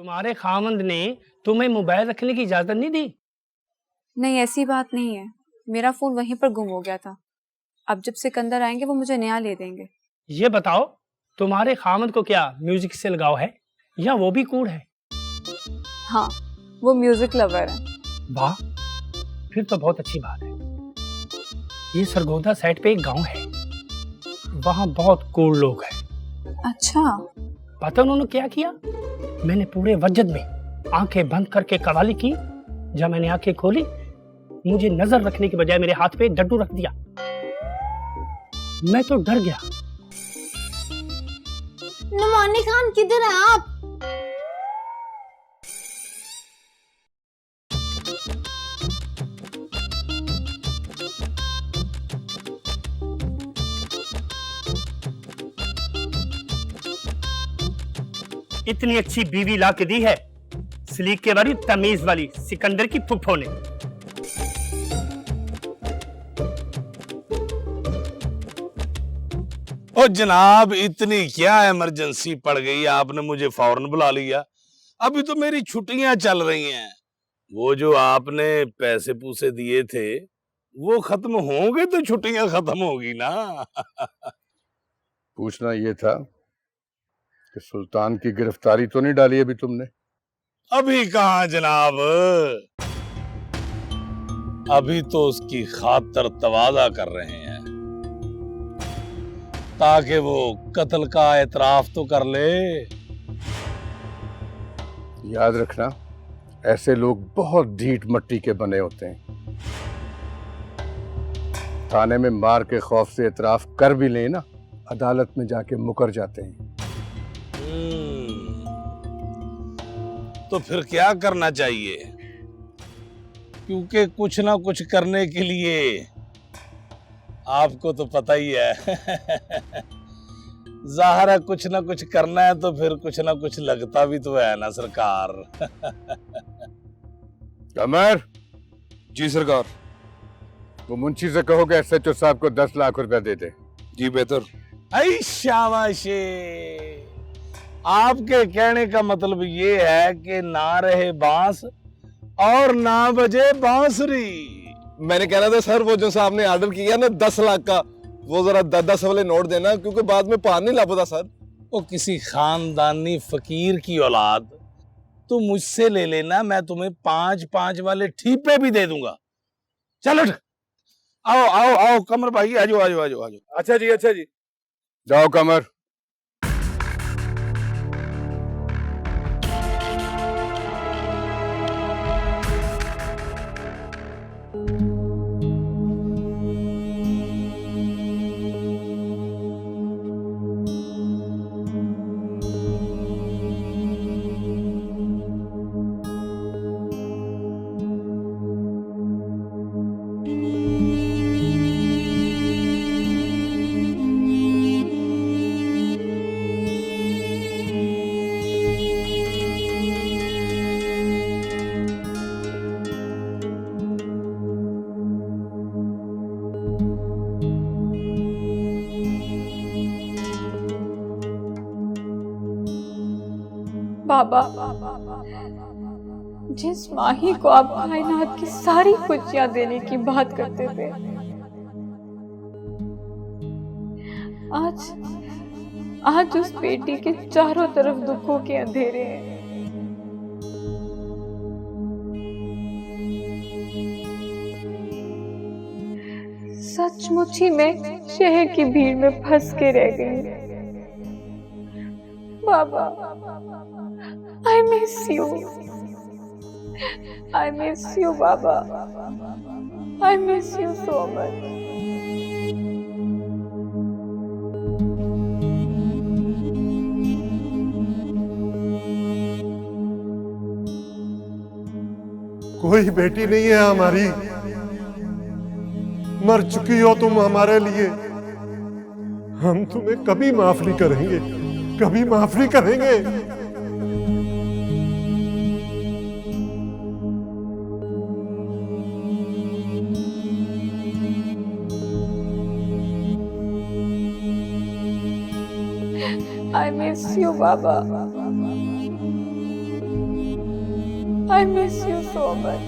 तुम्हारे खामंद ने तुम्हें मोबाइल रखने की इजाजत नहीं दी? नहीं, ऐसी बात नहीं है। मेरा फोन वहीं पर गुम हो गया था। अब जब सिकंदर आएंगे वो मुझे नया ले देंगे। ये बताओ, तुम्हारे खामंद को क्या म्यूजिक से लगाव है या वो भी कूड़ है? हाँ, वो म्यूजिक लवर है। वाह, फिर तो बहुत अच्छी बात है। ये सरगोदा साइड पे एक गांव है, वहाँ बहुत कूड़ लोग हैं। अच्छा, पता उन्होंने क्या किया? मैंने पूरे वजद में आंखें बंद करके कवाली की। जब मैंने आंखें खोली, मुझे नजर रखने के बजाय मेरे हाथ पे डड्डू रख दिया। मैं तो डर गया। नुमानी खान, किधर हैं आप? इतनी अच्छी बीवी ला के दी है, सलीके वाली तमीज वाली सिकंदर की फुफ्फो ने। ओ जनाब, इतनी क्या इमरजेंसी पड़ गई, आपने मुझे फौरन बुला लिया? अभी तो मेरी छुट्टियां चल रही हैं। वो जो आपने पैसे पूसे दिए थे वो खत्म होंगे तो छुट्टियां खत्म होगी ना। पूछना ये था कि सुल्तान की गिरफ्तारी तो नहीं डाली अभी तुमने? अभी कहाँ जनाब, अभी तो उसकी खातर तवाज़ा कर रहे हैं ताकि वो कत्ल का एतराफ तो कर ले। याद रखना, ऐसे लोग बहुत ढीठ मट्टी के बने होते हैं। थाने में मार के खौफ से एतराफ कर भी लें ना, अदालत में जाके मुकर जाते हैं। तो फिर क्या करना चाहिए? क्योंकि कुछ ना कुछ करने के लिए आपको तो पता ही है जाहिर है कुछ ना कुछ करना है तो फिर कुछ ना कुछ लगता भी तो है ना सरकार। कमर। जी सरकार। वो मुंशी से कहो कि SHO साहब को 10 लाख रुपया दे दे। जी बेहतर। आई शाबाशी, आपके कहने का मतलब ये है कि ना रहे बांस और ना बजे बांसुरी। मैंने कहना था सर, वो जो साहब ने ऑर्डर किया ना 10 लाख का, वो जरा 10 वाले नोट देना, क्योंकि बाद में पार नहीं लापता सर। वो किसी खानदानी फकीर की औलाद, तू मुझसे ले लेना, मैं तुम्हें 5-5 वाले ठीपे भी दे दूंगा। चलो आओ आओ आओ कमर भाई, आजो आजो आजो आजो। अच्छा जी, अच्छा जी। जाओ कमर। बाबा, जिस माही को आप कायनात की सारी खुशियां देने की बात करते थे, आज उस बेटी के चारों तरफ दुखों के अंधेरे हैं। सचमुच ही मैं शहर की भीड़ में फंस के रह गई। बाबा, I miss you. I miss you, Baba. I miss you so much. कोई बेटी नहीं है हमारी, मर चुकी हो तुम हमारे लिए। हम तुम्हें कभी माफ नहीं करेंगे, कभी माफ नहीं करेंगे। I miss you, Baba. I miss you so much.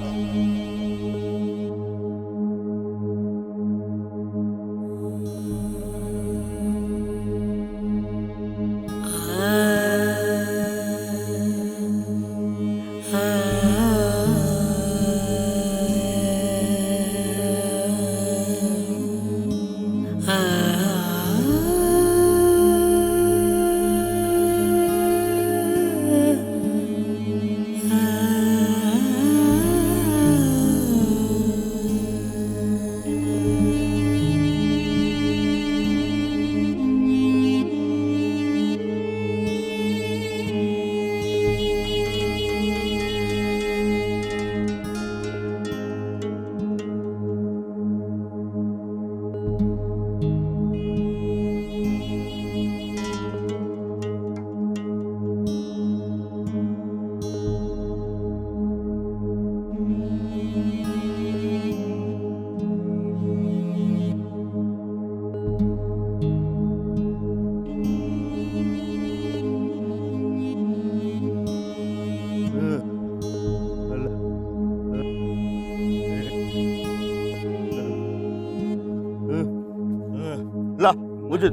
ला मुझे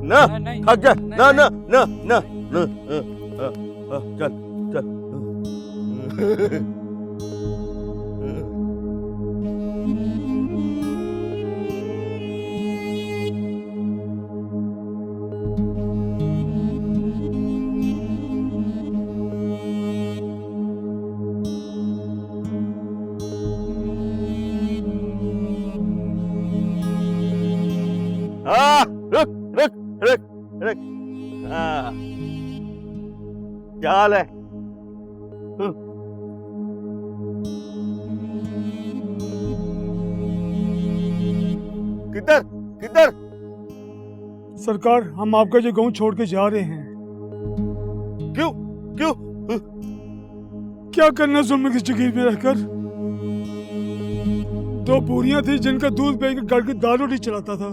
ना थक गया ना ना ना ना ना चल चल रुक रुक रुक रुक क्या हाल है किधर किधर सरकार हम आपका जो गांव छोड़ के जा रहे हैं। क्यों क्यों क्या करना जुल्म की जगीर में रहकर। 2 बूढ़ियां थी जिनका दूध बेच घर की दाल रोटी चलाता था,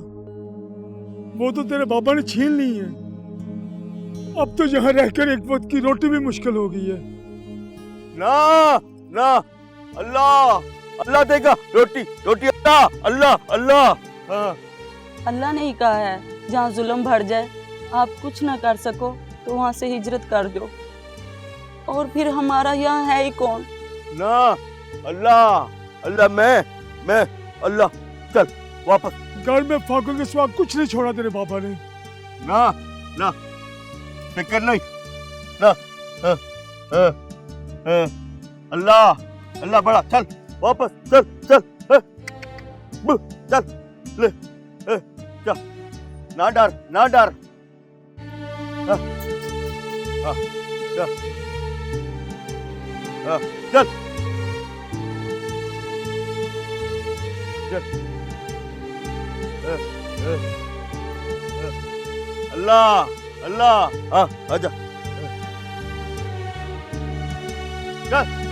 वो तो तेरे बाबा ने छीन ली है। अब तो यहाँ रहकर एक वक्त की रोटी भी मुश्किल हो गई है। ना ना अल्लाह अल्लाह देगा रोटी रोटी अल्लाह अल्लाह अल्लाह हाँ। अल्लाह ने ही कहा है जहाँ जुल्म बढ़ जाए आप कुछ ना कर सको तो वहाँ से हिजरत कर दो, और फिर हमारा यहाँ है ही कौन। ना अल्लाह अल्लाह मैं अल्लाह चल वापस। घर में फाकों के सिवा कुछ नहीं छोड़ा तेरे बाबा ने। ना ना फिक्र नहीं ना अल्लाह अल्लाह बड़ा चल वापस चल चल चल ले चल ना डर ना डर चल चल अल्लाह अल्लाह हाँ आजा चल